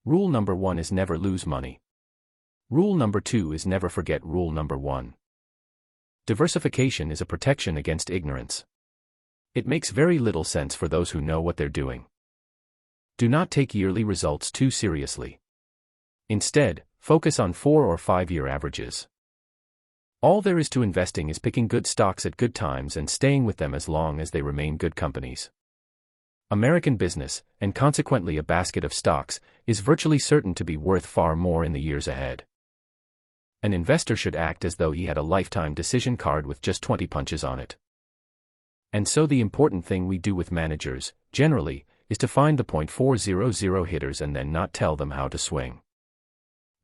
Rule number 1 is never lose money. Rule number 2 is never forget rule number 1. Diversification is a protection against ignorance. It makes very little sense for those who know what they're doing. Do not take yearly results too seriously. Instead, focus on 4 or 5 year averages. All there is to investing is picking good stocks at good times and staying with them as long as they remain good companies. American business, and consequently a basket of stocks, is virtually certain to be worth far more in the years ahead. An investor should act as though he had a lifetime decision card with just 20 punches on it. And so the important thing we do with managers, generally, is to find the .400 hitters and then not tell them how to swing.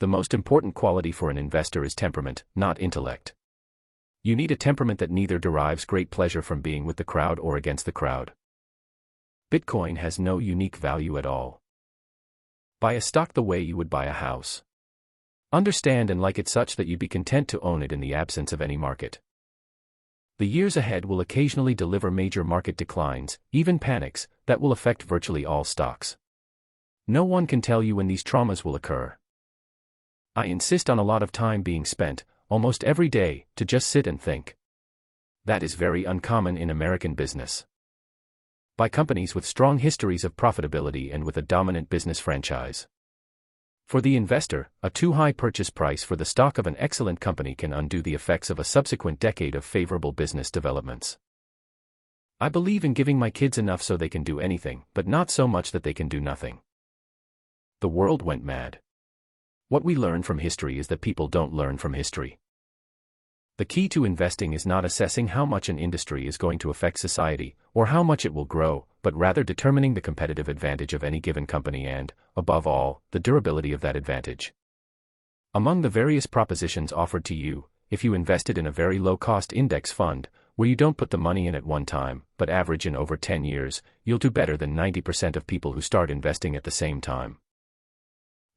The most important quality for an investor is temperament, not intellect. You need a temperament that neither derives great pleasure from being with the crowd or against the crowd. Bitcoin has no unique value at all. Buy a stock the way you would buy a house. Understand and like it such that you'd be content to own it in the absence of any market. The years ahead will occasionally deliver major market declines, even panics, that will affect virtually all stocks. No one can tell you when these traumas will occur. I insist on a lot of time being spent, almost every day, to just sit and think. That is very uncommon in American business. By companies with strong histories of profitability and with a dominant business franchise. For the investor, a too high purchase price for the stock of an excellent company can undo the effects of a subsequent decade of favorable business developments. I believe in giving my kids enough so they can do anything, but not so much that they can do nothing. The world went mad. What we learn from history is that people don't learn from history. The key to investing is not assessing how much an industry is going to affect society, or how much it will grow, but rather determining the competitive advantage of any given company and, above all, the durability of that advantage. Among the various propositions offered to you, if you invested in a very low-cost index fund, where you don't put the money in at one time, but average in over 10 years, you'll do better than 90% of people who start investing at the same time.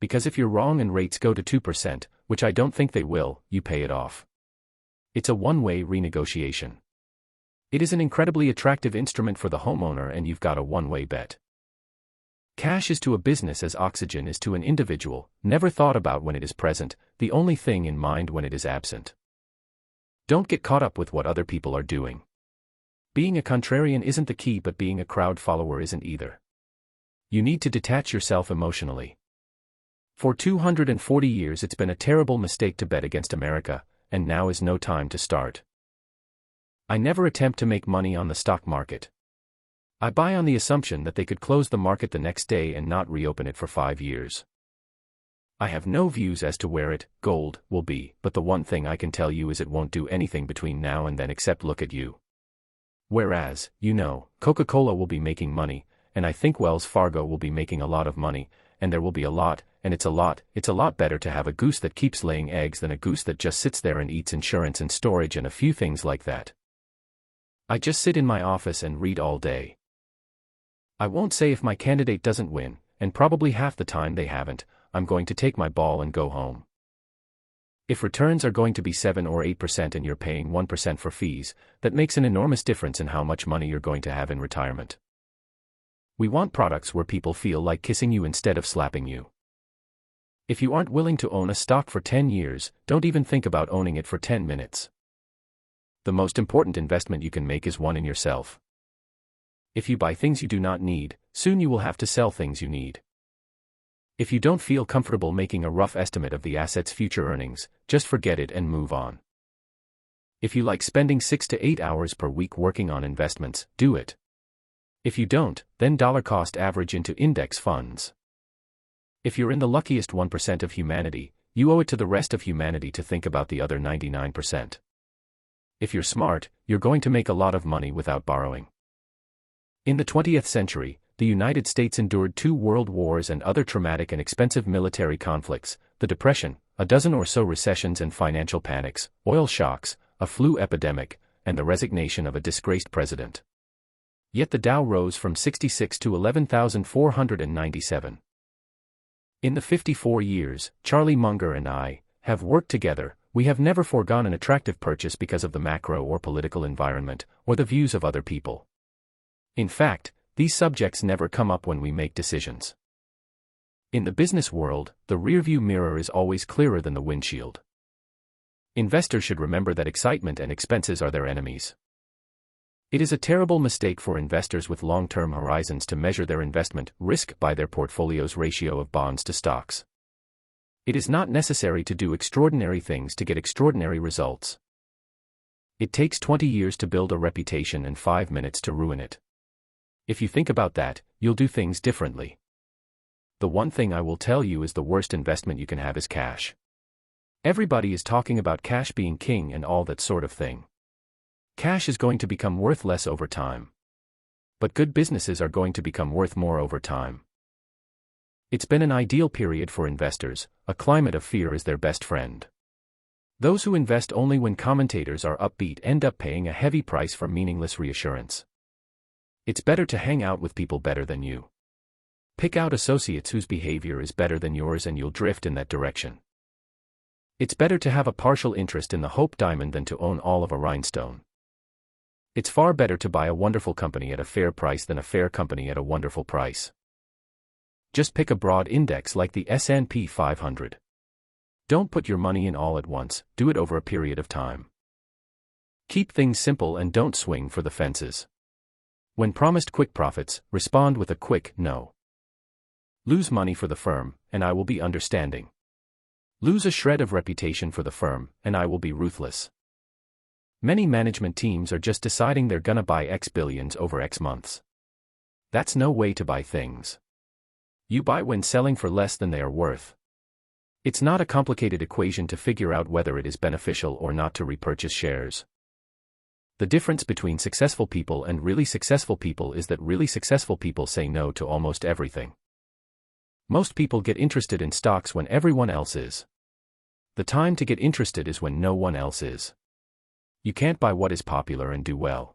Because if you're wrong and rates go to 2%, which I don't think they will, you pay it off. It's a one-way renegotiation. It is an incredibly attractive instrument for the homeowner and you've got a one-way bet. Cash is to a business as oxygen is to an individual, never thought about when it is present, the only thing in mind when it is absent. Don't get caught up with what other people are doing. Being a contrarian isn't the key, but being a crowd follower isn't either. You need to detach yourself emotionally. For 240 years it's been a terrible mistake to bet against America, and now is no time to start. I never attempt to make money on the stock market. I buy on the assumption that they could close the market the next day and not reopen it for 5 years. I have no views as to where gold, will be, but the one thing I can tell you is it won't do anything between now and then except look at you. Whereas, Coca-Cola will be making money, and I think Wells Fargo will be making a lot of money, and there will be a lot, and it's a lot better to have a goose that keeps laying eggs than a goose that just sits there and eats insurance and storage and a few things like that. I just sit in my office and read all day. I won't say if my candidate doesn't win, and probably half the time they haven't, I'm going to take my ball and go home. If returns are going to be 7 or 8% and you're paying 1% for fees, that makes an enormous difference in how much money you're going to have in retirement. We want products where people feel like kissing you instead of slapping you. If you aren't willing to own a stock for 10 years, don't even think about owning it for 10 minutes. The most important investment you can make is one in yourself. If you buy things you do not need, soon you will have to sell things you need. If you don't feel comfortable making a rough estimate of the asset's future earnings, just forget it and move on. If you like spending 6 to 8 hours per week working on investments, do it. If you don't, then dollar cost average into index funds. If you're in the luckiest 1% of humanity, you owe it to the rest of humanity to think about the other 99%. If you're smart, you're going to make a lot of money without borrowing. In the 20th century, the United States endured 2 world wars and other traumatic and expensive military conflicts, the Depression, a dozen or so recessions and financial panics, oil shocks, a flu epidemic, and the resignation of a disgraced president. Yet the Dow rose from 66 to 11,497. In the 54 years, Charlie Munger and I have worked together, we have never foregone an attractive purchase because of the macro or political environment, or the views of other people. In fact, these subjects never come up when we make decisions. In the business world, the rearview mirror is always clearer than the windshield. Investors should remember that excitement and expenses are their enemies. It is a terrible mistake for investors with long-term horizons to measure their investment risk by their portfolio's ratio of bonds to stocks. It is not necessary to do extraordinary things to get extraordinary results. It takes 20 years to build a reputation and 5 minutes to ruin it. If you think about that, you'll do things differently. The one thing I will tell you is the worst investment you can have is cash. Everybody is talking about cash being king and all that sort of thing. Cash is going to become worth less over time. But good businesses are going to become worth more over time. It's been an ideal period for investors. A climate of fear is their best friend. Those who invest only when commentators are upbeat end up paying a heavy price for meaningless reassurance. It's better to hang out with people better than you. Pick out associates whose behavior is better than yours and you'll drift in that direction. It's better to have a partial interest in the Hope Diamond than to own all of a rhinestone. It's far better to buy a wonderful company at a fair price than a fair company at a wonderful price. Just pick a broad index like the S&P 500. Don't put your money in all at once, do it over a period of time. Keep things simple and don't swing for the fences. When promised quick profits, respond with a quick no. Lose money for the firm, and I will be understanding. Lose a shred of reputation for the firm, and I will be ruthless. Many management teams are just deciding they're gonna buy X billions over X months. That's no way to buy things. You buy when selling for less than they are worth. It's not a complicated equation to figure out whether it is beneficial or not to repurchase shares. The difference between successful people and really successful people is that really successful people say no to almost everything. Most people get interested in stocks when everyone else is. The time to get interested is when no one else is. You can't buy what is popular and do well.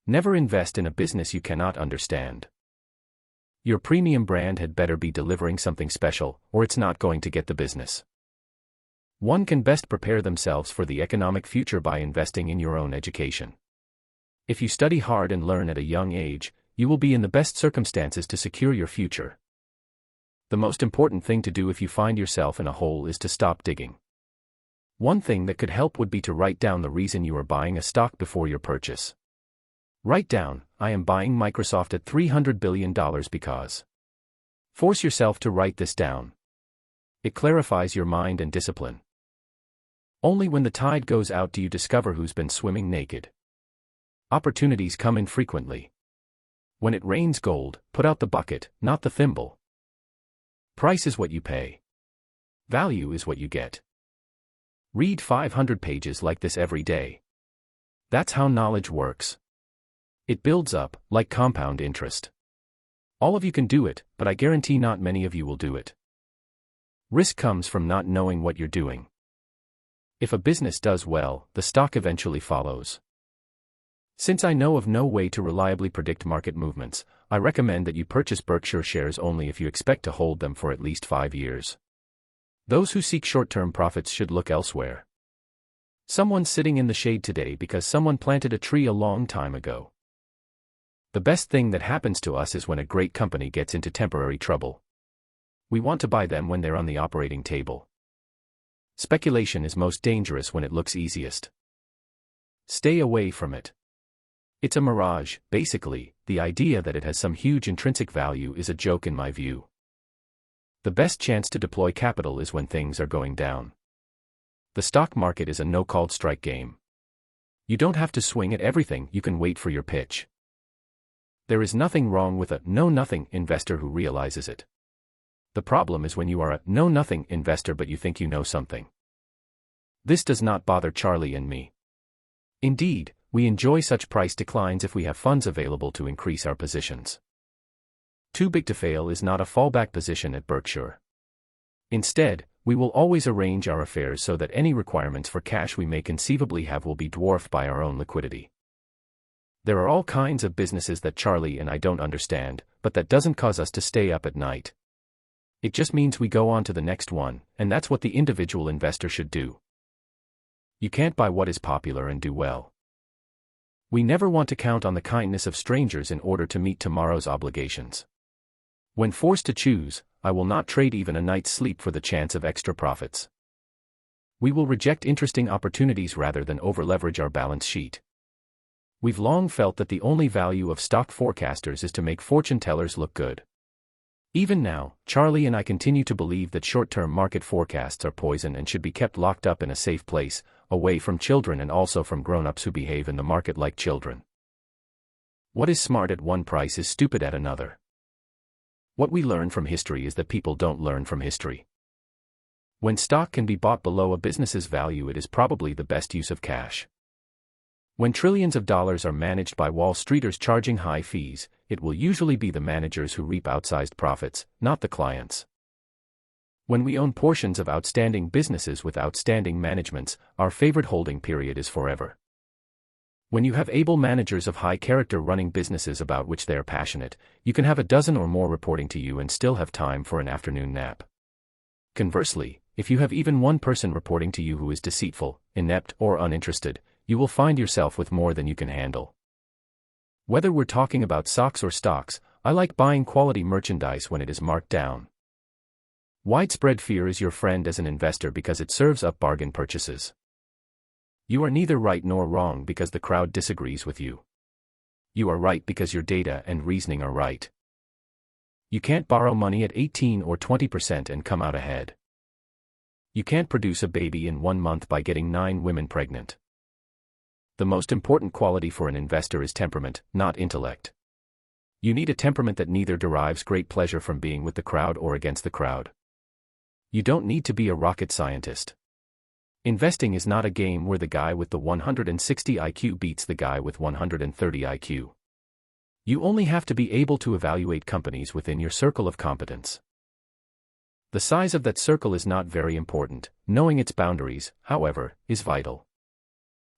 Never invest in a business you cannot understand. Your premium brand had better be delivering something special, or it's not going to get the business. One can best prepare themselves for the economic future by investing in your own education. If you study hard and learn at a young age, you will be in the best circumstances to secure your future. The most important thing to do if you find yourself in a hole is to stop digging. One thing that could help would be to write down the reason you are buying a stock before your purchase. Write down, I am buying Microsoft at $300 billion because. Force yourself to write this down. It clarifies your mind and discipline. Only when the tide goes out do you discover who's been swimming naked. Opportunities come infrequently. When it rains gold, put out the bucket, not the thimble. Price is what you pay. Value is what you get. Read 500 pages like this every day. That's how knowledge works. It builds up, like compound interest. All of you can do it, but I guarantee not many of you will do it. Risk comes from not knowing what you're doing. If a business does well, the stock eventually follows. Since I know of no way to reliably predict market movements, I recommend that you purchase Berkshire shares only if you expect to hold them for at least 5 years. Those who seek short-term profits should look elsewhere. Someone's sitting in the shade today because someone planted a tree a long time ago. The best thing that happens to us is when a great company gets into temporary trouble. We want to buy them when they're on the operating table. Speculation is most dangerous when it looks easiest. Stay away from it. It's a mirage. Basically, the idea that it has some huge intrinsic value is a joke in my view. The best chance to deploy capital is when things are going down. The stock market is a no-called strike game. You don't have to swing at everything, you can wait for your pitch. There is nothing wrong with a know-nothing investor who realizes it. The problem is when you are a know-nothing investor but you think you know something. This does not bother Charlie and me. Indeed, we enjoy such price declines if we have funds available to increase our positions. Too big to fail is not a fallback position at Berkshire. Instead, we will always arrange our affairs so that any requirements for cash we may conceivably have will be dwarfed by our own liquidity. There are all kinds of businesses that Charlie and I don't understand, but that doesn't cause us to stay up at night. It just means we go on to the next one, and that's what the individual investor should do. You can't buy what is popular and do well. We never want to count on the kindness of strangers in order to meet tomorrow's obligations. When forced to choose, I will not trade even a night's sleep for the chance of extra profits. We will reject interesting opportunities rather than over-leverage our balance sheet. We've long felt that the only value of stock forecasters is to make fortune tellers look good. Even now, Charlie and I continue to believe that short-term market forecasts are poison and should be kept locked up in a safe place, away from children and also from grown-ups who behave in the market like children. What is smart at one price is stupid at another. What we learn from history is that people don't learn from history. When stock can be bought below a business's value, it is probably the best use of cash. When trillions of dollars are managed by Wall Streeters charging high fees, it will usually be the managers who reap outsized profits, not the clients. When we own portions of outstanding businesses with outstanding managements, our favorite holding period is forever. When you have able managers of high character running businesses about which they are passionate, you can have a dozen or more reporting to you and still have time for an afternoon nap. Conversely, if you have even one person reporting to you who is deceitful, inept, or uninterested, you will find yourself with more than you can handle. Whether we're talking about socks or stocks, I like buying quality merchandise when it is marked down. Widespread fear is your friend as an investor because it serves up bargain purchases. You are neither right nor wrong because the crowd disagrees with you. You are right because your data and reasoning are right. You can't borrow money at 18 or 20% and come out ahead. You can't produce a baby in 1 month by getting 9 women pregnant. The most important quality for an investor is temperament, not intellect. You need a temperament that neither derives great pleasure from being with the crowd or against the crowd. You don't need to be a rocket scientist. Investing is not a game where the guy with the 160 IQ beats the guy with 130 IQ. You only have to be able to evaluate companies within your circle of competence. The size of that circle is not very important. Knowing its boundaries, however, is vital.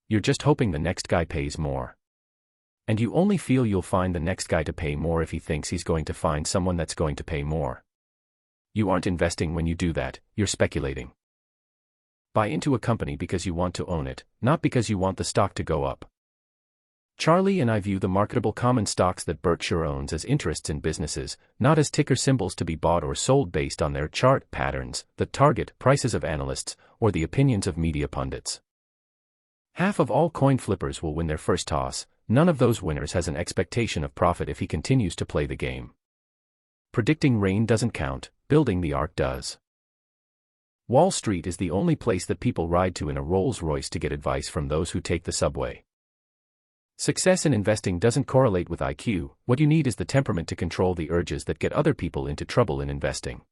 You're just hoping the next guy pays more. And you only feel you'll find the next guy to pay more if he thinks he's going to find someone that's going to pay more. You aren't investing when you do that, you're speculating. Buy into a company because you want to own it, not because you want the stock to go up. Charlie and I view the marketable common stocks that Berkshire owns as interests in businesses, not as ticker symbols to be bought or sold based on their chart patterns, the target prices of analysts, or the opinions of media pundits. Half of all coin flippers will win their first toss. None of those winners has an expectation of profit if he continues to play the game. Predicting rain doesn't count, building the ark does. Wall Street is the only place that people ride to in a Rolls-Royce to get advice from those who take the subway. Success in investing doesn't correlate with IQ. What you need is the temperament to control the urges that get other people into trouble in investing.